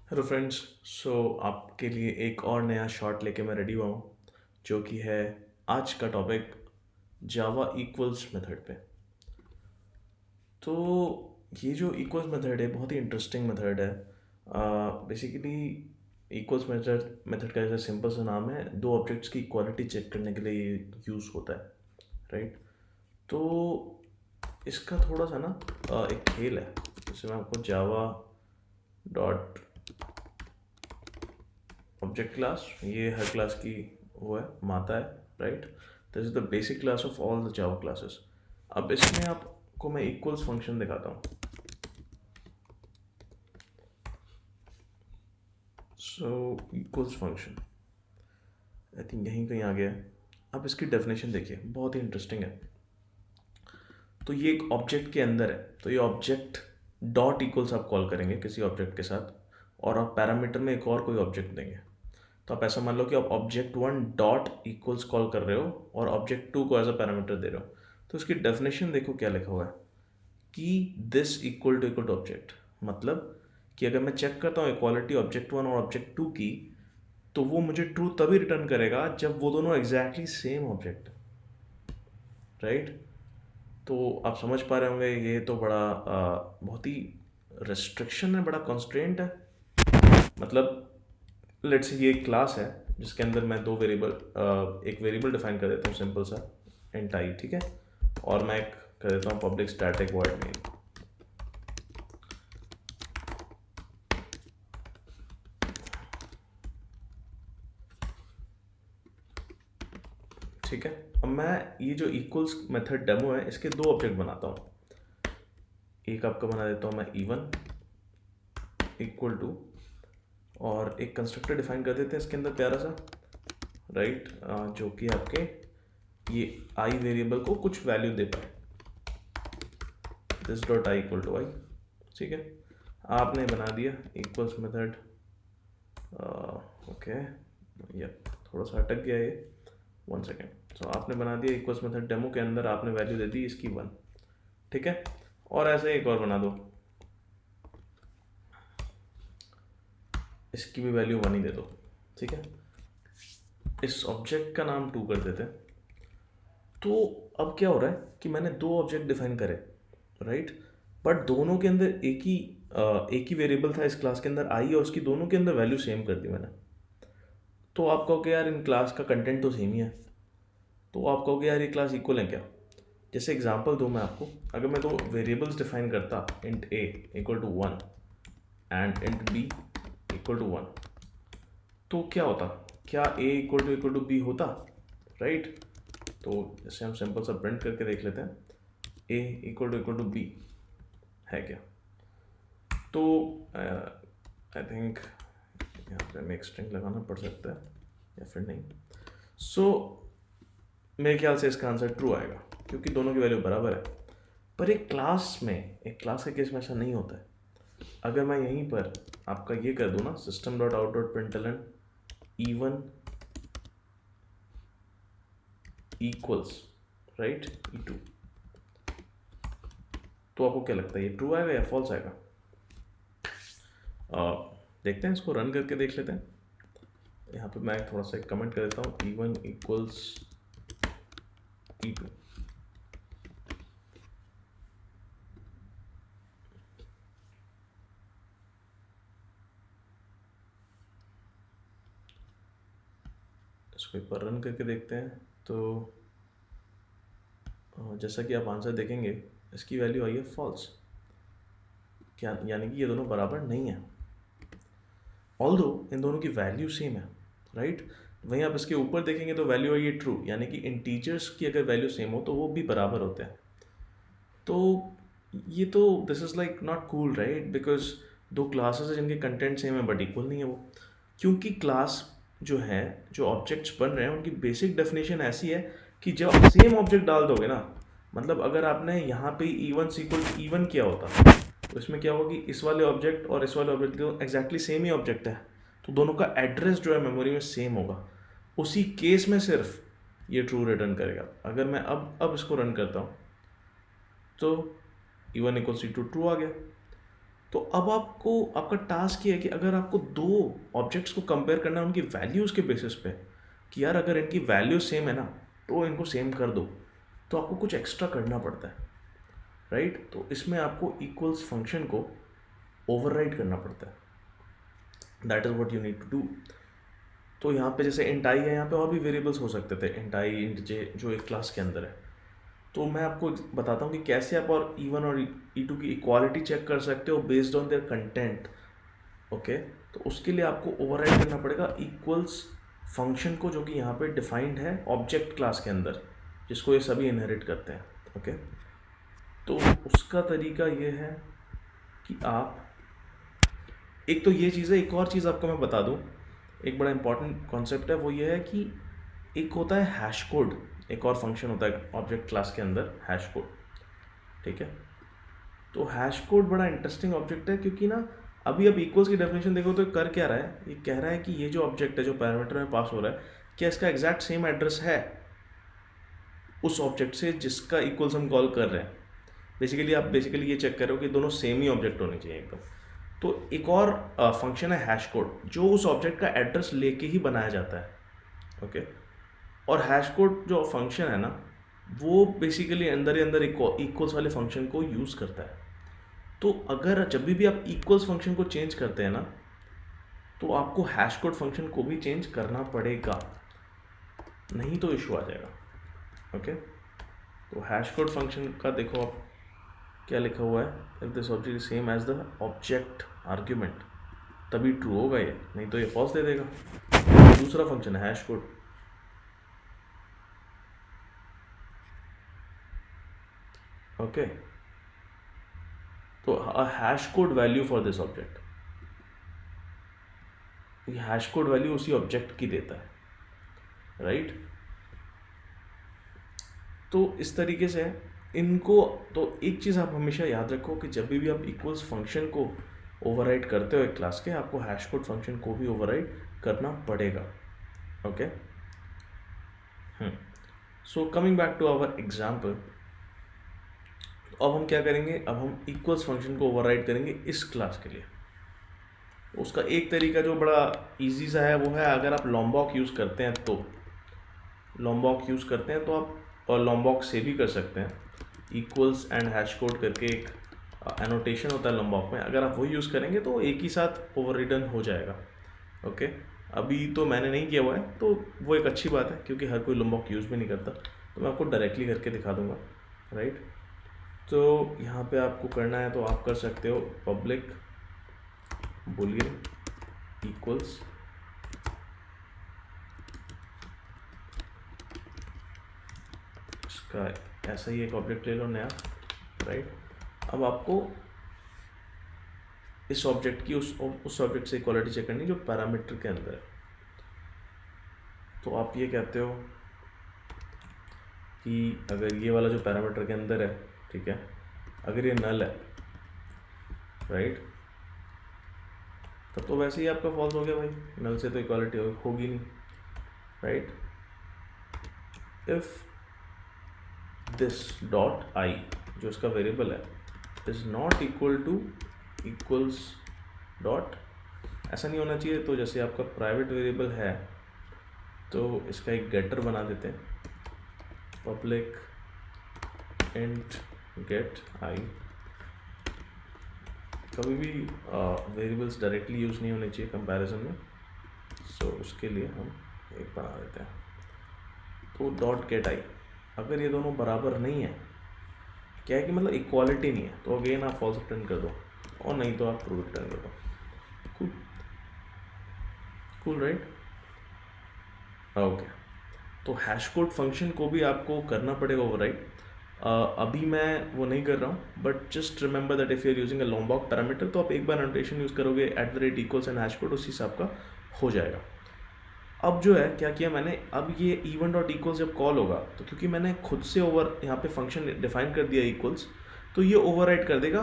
Hello friends. सो आपके लिए एक और नया शॉट लेके मैं रेडी हुआ हूँ, जो कि है आज का टॉपिक जावा इक्वल्स मेथड पे। तो ये जो इक्वल्स मेथड है बहुत ही इंटरेस्टिंग मेथड है। बेसिकली इक्वल्स मेथड मेथड का जैसे सिंपल सा नाम है, दो ऑब्जेक्ट्स की इक्वालिटी चेक करने के लिए ये यूज़ होता है, राइट। तो इसका थोड़ा सा ना एक खेल है। जैसे मैं आपको जावा डॉट ऑब्जेक्ट क्लास, ये हर क्लास की वो है, माता है, right. This is the basic class of all the Java classes. अब इसमें आपको मैं इक्वल्स फंक्शन दिखाता हूँ। सो इक्वल्स फंक्शन आई थिंक यहीं कहीं आ गया है। अब इसकी डेफिनेशन देखिए, बहुत ही इंटरेस्टिंग है। तो ये एक ऑब्जेक्ट के अंदर है, तो ये ऑब्जेक्ट डॉट इक्वल्स आप कॉल करेंगे किसी ऑब्जेक्ट के साथ, और आप पैरामीटर में एक और कोई ऑब्जेक्ट देंगे। तो आप ऐसा मान लो कि आप object one dot equals call कर रहे हो और ऑब्जेक्ट टू को एज अ पैरामीटर दे रहे हो। तो उसकी डेफिनेशन देखो क्या लिखा हुआ है कि इक्वल टू ऑब्जेक्ट, मतलब कि अगर मैं चेक करता हूँ इक्वालिटी ऑब्जेक्ट वन और ऑब्जेक्ट टू की, तो वो मुझे ट्रू तभी रिटर्न करेगा जब वो दोनों एग्जैक्टली सेम ऑब्जेक्ट है, राइट। तो आप समझ पा रहे होंगे ये तो बड़ा बहुत ही रेस्ट्रिक्शन है, बड़ा कॉन्स्ट्रेंट है। मतलब लेट्स ये एक क्लास है जिसके अंदर मैं दो वेरिएबल, एक वेरिएबल डिफाइन कर देता हूँ सिंपल सा एंड टाइप, ठीक है। और मैं एक कर देता हूँ पब्लिक स्टैटिक वॉइड मेन, ठीक है। अब मैं ये जो इक्वल्स मेथड डेमो है इसके दो ऑब्जेक्ट बनाता हूँ। एक आपका बना देता हूँ मैं E1 इक्वल टू, और एक कंस्ट्रक्टर डिफाइन कर देते हैं इसके अंदर प्यारा सा, राइट, जो कि आपके ये आई वेरिएबल को कुछ वैल्यू दे पाए, this dot I equal to I, ठीक है। आपने बना दिया इक्वल्स मेथड, ओके, ये थोड़ा सा अटक गया ये, वन सेकेंड। सो आपने बना दिया इक्वल्स मेथड डेमो के अंदर आपने वैल्यू दे दी इसकी वन, ठीक है। और ऐसे एक और बना दो, इसकी भी वैल्यू वन ही दे दो, ठीक है। इस ऑब्जेक्ट का नाम टू कर देते हैं। तो अब क्या हो रहा है कि मैंने दो ऑब्जेक्ट डिफाइन करे, राइट, बट दोनों के अंदर एक ही वेरिएबल था इस क्लास के अंदर आई, और उसकी दोनों के अंदर वैल्यू सेम कर दी मैंने। तो आप कहोगे यार इन क्लास का कंटेंट तो सेम ही है, तो आप कहोगे यार ये क्लास इक्वल है क्या। जैसे एग्जांपल दूँ मैं आपको, अगर मैं दो वेरिएबल्स डिफाइन करता, int a equal to one and int b equal to one, तो क्या होता, क्या ए इक्वल टू बी होता, राइट। तो जैसे हम सिंपल सा प्रिंट करके देख लेते हैं, ए इक्वल टू बी है क्या। तो आई थिंक यहाँ पे हमें एक स्ट्रिंग लगाना पड़ सकता है या फिर नहीं। सो मेरे ख्याल से इसका आंसर ट्रू आएगा क्योंकि दोनों की वैल्यू बराबर है। पर एक क्लास के केस में ऐसा नहीं होता है। अगर मैं यहीं पर आपका ये कर दूँ ना, system dot out dot println E1 equals, right, E2, तो आपको क्या लगता है ये ट्रू आएगा या फॉल्स आएगा। देखते हैं, इसको रन करके देख लेते हैं। यहाँ पे मैं थोड़ा सा कमेंट कर देता हूँ, E1 इक्वल्स E2, इसको एक बार रन करके देखते हैं। तो जैसा कि आप आंसर देखेंगे इसकी वैल्यू आई है फॉल्स, क्या यानी कि ये दोनों बराबर नहीं है। ऑल्दो इन दोनों की वैल्यू सेम है, राइट। वहीं आप इसके ऊपर देखेंगे तो वैल्यू आई है ट्रू, यानी कि इंटीजर्स की अगर वैल्यू सेम हो तो वो भी बराबर होते हैं। तो ये तो this is like not cool, right, because दो क्लासेस हैं जिनके कंटेंट सेम है बट इक्वल नहीं है वो। क्योंकि क्लास जो है, जो ऑब्जेक्ट्स बन रहे हैं उनकी बेसिक डेफिनेशन ऐसी है कि जब आप सेम ऑब्जेक्ट डाल दोगे ना, मतलब अगर आपने यहाँ पे E1 इक्वल E1 किया होता तो इसमें क्या होगा कि इस वाले ऑब्जेक्ट और इस वाले ऑब्जेक्ट तो एग्जैक्टली सेम ही ऑब्जेक्ट है, तो दोनों का एड्रेस जो है मेमोरी में सेम होगा। उसी केस में सिर्फ ये ट्रू रिटर्न करेगा। अगर मैं अब इसको रन करता हूँ तो E1 इक्वल्स टू ट्रू आ गया। तो अब आपको आपका टास्क ये है कि अगर आपको दो ऑब्जेक्ट्स को कंपेयर करना है उनकी वैल्यूज़ के बेसिस पे, कि यार अगर इनकी वैल्यू सेम है ना तो इनको सेम कर दो, तो आपको कुछ एक्स्ट्रा करना पड़ता है, राइट। तो इसमें आपको इक्वल्स फंक्शन को ओवरराइड करना पड़ता है, that is what you need to do. तो यहाँ पे जैसे इंट आई है, यहाँ पे और भी वेरिएबल्स हो सकते थे, इंट आई इंट जे, जो एक क्लास के अंदर है। तो मैं आपको बताता हूँ कि कैसे आप और E1 और E2 की इक्वालिटी चेक कर सकते हो based on their content. Okay, तो उसके लिए आपको ओवरराइड करना पड़ेगा इक्वल्स फंक्शन को, जो कि यहाँ पे डिफाइंड है ऑब्जेक्ट क्लास के अंदर, जिसको ये सभी इनहेरिट करते हैं। ओके, तो उसका तरीका ये है कि आप, एक तो ये चीज़ है, एक और चीज़ आपको मैं बता दूँ, एक बड़ा इंपॉर्टेंट कॉन्सेप्ट है, वो ये है कि एक होता है हैश कोड, एक और फंक्शन होता है ऑब्जेक्ट क्लास के अंदर हैश कोड, ठीक है। तो हैश कोड बड़ा इंटरेस्टिंग ऑब्जेक्ट है, क्योंकि ना अभी अब इक्वल्स की डेफिनेशन देखो तो कर क्या रहा है, ये कह रहा है कि ये जो ऑब्जेक्ट है जो पैरामीटर में पास हो रहा है, क्या इसका एग्जैक्ट सेम एड्रेस है उस ऑब्जेक्ट से जिसका इक्वल्स हम कॉल कर रहे हैं। बेसिकली आप ये चेक कर रहे हो कि दोनों सेम ही ऑब्जेक्ट होने चाहिए एकदम। तो एक और फंक्शन है हैश कोड, जो उस ऑब्जेक्ट का एड्रेस लेके ही बनाया जाता है। ओके, और हैश कोड जो फंक्शन है ना, वो बेसिकली अंदर ही अंदर इक्वल्स वाले फंक्शन को यूज़ करता है। तो अगर जब भी आप इक्वल्स फंक्शन को चेंज करते हैं ना, तो आपको हैश कोड फंक्शन को भी चेंज करना पड़ेगा, नहीं तो इशू आ जाएगा। ओके, तो हैश कोड फंक्शन का देखो आप क्या लिखा हुआ है, if this object is same as the object argument, तभी ट्रू होगा ये, नहीं तो ये फॉल्स दे देगा। दूसरा फंक्शन है हैश कोड। ओके, तो hash code value for this object, ये हैश कोड वैल्यू उसी ऑब्जेक्ट की देता है, राइट। तो इस तरीके से इनको, तो एक चीज़ आप हमेशा याद रखो कि जब भी आप इक्वल्स फंक्शन को ओवरराइड करते हो एक क्लास के, आपको हैश कोड फंक्शन को भी ओवरराइड करना पड़ेगा। Okay, so coming back to our example, अब हम क्या करेंगे, अब हम इक्वल्स फंक्शन को ओवरराइड करेंगे इस क्लास के लिए। उसका एक तरीका जो बड़ा इजी सा है वो है, अगर आप लॉम्बॉक यूज़ करते हैं तो, लॉम्बॉक यूज़ करते हैं तो आप, और लॉम्बॉक से भी कर सकते हैं, इक्वल्स एंड हैश कोड करके एक एनोटेशन होता है लॉम्बॉक में, अगर आप वो यूज़ करेंगे तो एक ही साथ ओवररिडन हो जाएगा। ओके, अभी तो मैंने नहीं किया हुआ है, तो वो एक अच्छी बात है, क्योंकि हर कोई लॉम्बॉक यूज़ भी नहीं करता, तो मैं आपको डायरेक्टली करके दिखा दूंगा, राइट। तो यहाँ पे आपको करना है तो आप कर सकते हो पब्लिक बूलियन इक्वल्स इसका ऐसा ही एक ऑब्जेक्ट ले लो नया, राइट। अब आपको इस ऑब्जेक्ट की उस ऑब्जेक्ट से इक्वालिटी चेक करनी जो पैरामीटर के अंदर है। तो आप ये कहते हो कि अगर ये वाला जो पैरामीटर के अंदर है, ठीक है, अगर ये नल है, राइट, तब तो वैसे ही आपका फॉल्स हो गया भाई, नल से तो इक्वालिटी होगी नहीं, राइट। इफ दिस डॉट आई, जो इसका वेरिएबल है, is not equal two equals dot, ऐसा नहीं होना चाहिए। तो जैसे आपका प्राइवेट वेरिएबल है तो इसका एक गेटर बना देते हैं, पब्लिक इंट गेट आई। कभी भी वेरिएबल्स डायरेक्टली यूज़ नहीं होने चाहिए कंपैरिजन में, सो उसके लिए हम एक बना देते हैं, तो डॉट गेट आई। अगर ये दोनों बराबर नहीं है, क्या है कि मतलब इक्वालिटी नहीं है, तो अगेन आप फॉल्स रिटर्न कर दो, और नहीं तो आप ट्रू रिटर्न कर दो। Cool, cool, right. ओके, तो हैश कोड फंक्शन को भी आपको करना पड़ेगा ओवरराइड। अभी मैं वो नहीं कर रहा हूँ, but just remember that if you are using a Lombok parameter, तो आप एक बार नोटेशन यूज़ करोगे @equals एंड हैश कोड, उसी से आपका हो जाएगा। अब जो है क्या किया मैंने, अब ये even.equals जब कॉल होगा, तो क्योंकि मैंने खुद से यहाँ पे फंक्शन डिफाइन कर दिया इक्वल्स, तो ये ओवरराइड कर देगा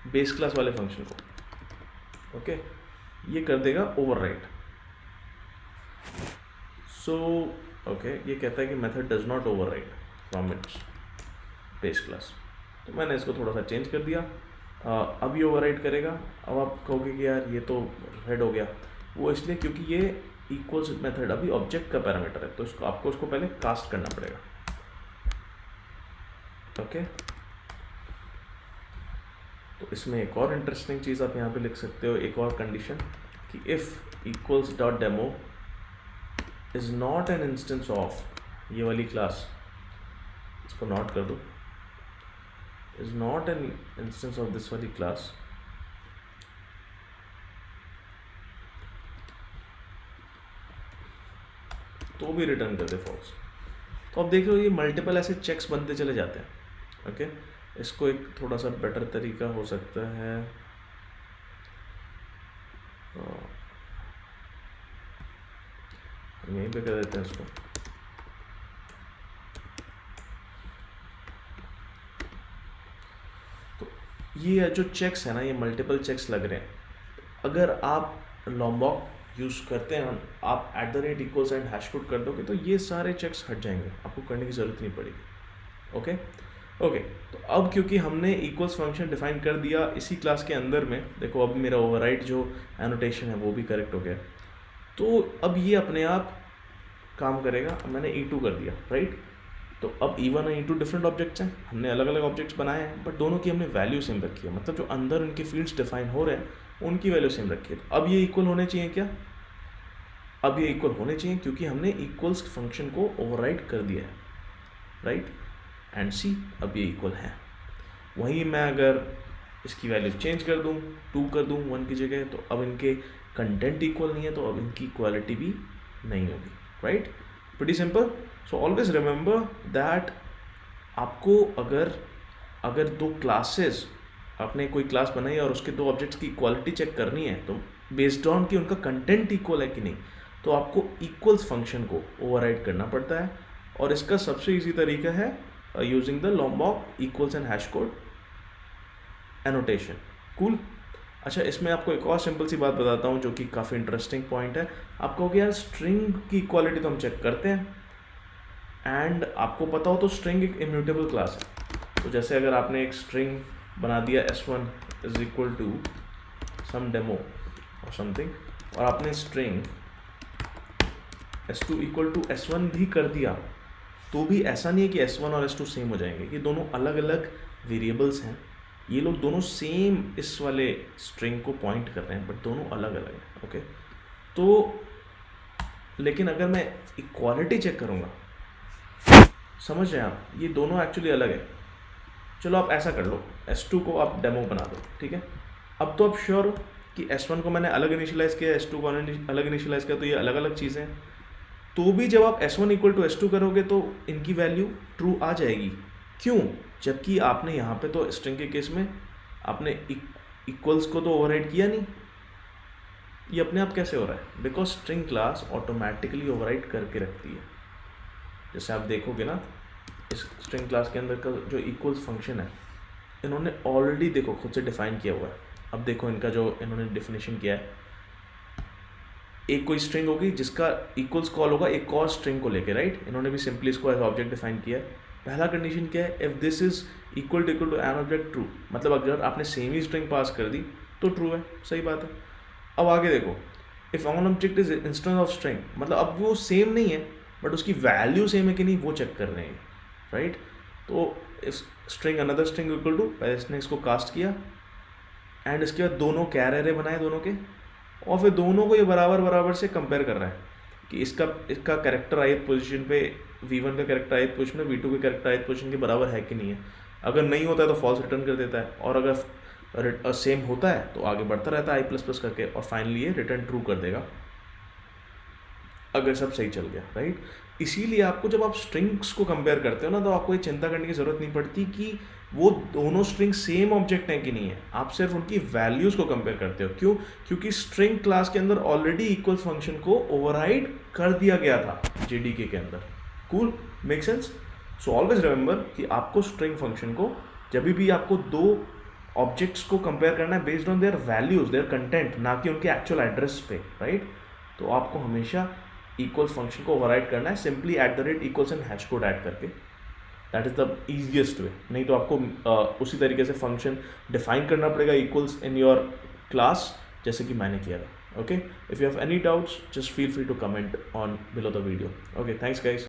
बेस क्लास वाले फंक्शन को। ओके, ये कर देगा ओवरराइड। सो ओके, ये कहता है कि method does not override from its base class, तो मैंने इसको थोड़ा सा चेंज कर दिया। अब ये ओवरराइड करेगा। अब आप कहोगे कि यार ये तो हेड हो गया, वो इसलिए क्योंकि ये इक्वल्स मेथड अभी ऑब्जेक्ट का पैरामीटर है, तो इसको आपको उसको पहले कास्ट करना पड़ेगा। ओके, तो इसमें एक और इंटरेस्टिंग चीज़ आप यहाँ पे लिख सकते हो, एक और कंडीशन कि if equals dot demo is not an instance of ये वाली क्लास, इसको नोट कर दो, is not an instance of this वाली क्लास, तो भी रिटर्न कर दे फॉल्स। तो अब देख रहे हो ये मल्टीपल ऐसे चेक्स बनते चले जाते हैं। ओके, इसको एक थोड़ा सा बेटर तरीका हो सकता है, हम यहीं पे कर देते हैं इसको। तो ये जो चेक्स है ना, ये मल्टीपल चेक्स लग रहे हैं, अगर आप लॉम्बॉक यूज़ करते हैं, आप @= एंड हैश कोड कर दोगे तो ये सारे चेक्स हट जाएंगे, आपको करने की ज़रूरत नहीं पड़ेगी। ओके ओके, तो अब क्योंकि हमने इक्वल्स फंक्शन डिफाइन कर दिया इसी क्लास के अंदर में, देखो अब मेरा ओवरराइड जो एनोटेशन है वो भी करेक्ट हो गया, तो अब ये अपने आप काम करेगा। मैंने E2 कर दिया, राइट। तो अब E1 और E2 डिफरेंट ऑब्जेक्ट्स हैं, हमने अलग अलग ऑब्जेक्ट्स बनाए हैं, बट दोनों की हमने वैल्यू सेम रखी है, मतलब जो अंदर उनके फील्ड्स डिफाइन हो रहे हैं उनकी वैल्यू सेम रखी है। तो अब ये इक्वल होने चाहिए क्या? अब ये इक्वल होने चाहिए क्योंकि हमने इक्वल्स फंक्शन को ओवरराइड कर दिया है, राइट। एंड सी अब ये इक्वल है। वहीं मैं अगर इसकी वैल्यू चेंज कर दूँ, 2 कर दूँ 1 की जगह, तो अब इनके कंटेंट इक्वल नहीं है, तो अब इनकी इक्वालिटी भी नहीं होगी, right. Pretty simple. So always remember that आपको अगर दो क्लासेस, आपने कोई क्लास बनाई और उसके दो ऑब्जेक्ट्स की इक्वालिटी चेक करनी है, तो बेस्ड ऑन कि उनका कंटेंट इक्वल है कि नहीं, तो आपको इक्वल्स फंक्शन को ओवरराइड करना पड़ता है। और इसका सबसे इजी तरीका है using the लॉम्बॉक equals and hash code annotation. Cool. अच्छा, इसमें आपको एक और सिंपल सी बात बताता हूँ जो कि काफ़ी इंटरेस्टिंग पॉइंट है। आप कहोगे यार स्ट्रिंग की इक्वालिटी तो हम चेक करते हैं, एंड आपको पता हो तो स्ट्रिंग एक इम्यूटेबल क्लास है। तो जैसे अगर आपने एक स्ट्रिंग बना दिया s1 = सम डेमो और समथिंग, और आपने स्ट्रिंग s2 = s1 भी कर दिया, तो भी ऐसा नहीं है कि s1 और s2 सेम हो जाएंगे। ये दोनों अलग अलग वेरिएबल्स हैं, ये लोग दोनों सेम इस वाले स्ट्रिंग को पॉइंट कर रहे हैं, बट दोनों अलग अलग हैं। ओके, तो लेकिन अगर मैं इक्वालिटी चेक करूँगा, समझ रहे हैं आप, ये दोनों एक्चुअली अलग है। चलो आप ऐसा कर लो, s2 को आप डेमो बना दो, ठीक है। अब तो आप श्योर हो कि s1 को मैंने अलग इनिशियलाइज़ किया, s2 को अलग इनिशियलाइज़ किया, तो ये अलग अलग चीज़ें हैं। तो भी जब आप s1 = s2 करोगे तो इनकी वैल्यू ट्रू आ जाएगी। क्यों? जबकि आपने यहाँ पे तो स्ट्रिंग के केस में आपने इक्वल्स को तो ओवरराइड किया नहीं। ये अपने आप कैसे हो रहा है? Because string class automatically override करके रखती है। जैसे आप देखोगे ना, इस स्ट्रिंग क्लास के अंदर का जो इक्वल्स फंक्शन है, इन्होंने ऑलरेडी देखो खुद से डिफाइन किया हुआ है। अब देखो इनका जो इन्होंने डेफिनेशन किया है, एक कोई स्ट्रिंग होगी जिसका इक्वल्स कॉल होगा एक और स्ट्रिंग को लेके, राइट। इन्होंने भी सिंपली इसको एज ऑब्जेक्ट डिफाइन किया है। पहला कंडीशन क्या है? If this is equal to an object, true. मतलब अगर आपने सेम ही स्ट्रिंग पास कर दी तो ट्रू है, सही बात है। अब आगे देखो, if on object is instance of string, मतलब अब वो सेम नहीं है बट उसकी वैल्यू सेम है कि नहीं वो चेक कर रहे हैं, राइट। तो इस string another string equal to, पहले इसने इसको कास्ट किया, एंड इसके बाद दोनों कैरियर बनाए दोनों के, और फिर दोनों को ये बराबर बराबर से कंपेयर कर रहा है कि इसका कैरेक्टर ith पोजीशन पे, v1 का कैरेक्टर ith पोजीशन में v2 के कैरेक्टर ith पोजीशन के बराबर है कि नहीं है। अगर नहीं होता है तो फॉल्स रिटर्न कर देता है, और अगर सेम होता है तो आगे बढ़ता रहता है i++ करके, और फाइनली ये रिटर्न ट्रू कर देगा अगर सब सही चल गया, राइट। इसीलिए आपको जब आप स्ट्रिंग्स को कंपेयर करते हो ना, तो आपको ये चिंता करने की ज़रूरत नहीं पड़ती कि वो दोनों स्ट्रिंग सेम ऑब्जेक्ट हैं कि नहीं है। आप सिर्फ उनकी वैल्यूज़ को कंपेयर करते हो। क्यों? क्योंकि स्ट्रिंग क्लास के अंदर ऑलरेडी इक्वल फंक्शन को ओवरराइड कर दिया गया था JDK के अंदर। Cool, make sense. So always remember कि आपको स्ट्रिंग फंक्शन को जब भी आपको दो ऑब्जेक्ट्स को कंपेयर करना है based on their values, their content, ना कि उनके एक्चुअल एड्रेस पे, राइट। तो आपको हमेशा इक्वल्स फंक्शन को ओवरराइड करना है simply @= and hash code add करके। That is the easiest way. नहीं तो आपको उसी तरीके से फंक्शन डिफाइन करना पड़ेगा इक्वल्स इन योर क्लास, जैसे कि मैंने किया था। Okay, if you have any doubts just feel free to comment on below the video. Okay, thanks guys.